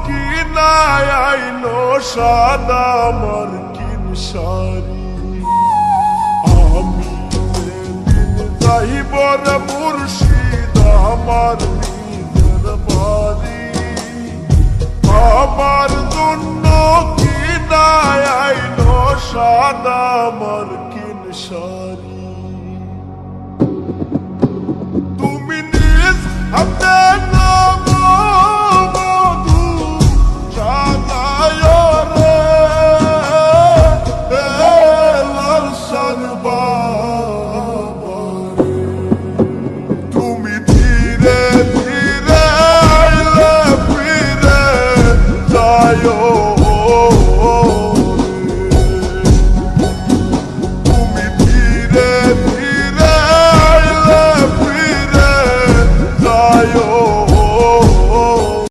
কি নাই আইলো সাদা মার্কিন শাড়ি। আমি যেদিন যাইব রে মুর্শিদ আমার নিজের বাড়ি, আমার জন্য কি নাই আইলো সাদা মার্কিন শাড়ি।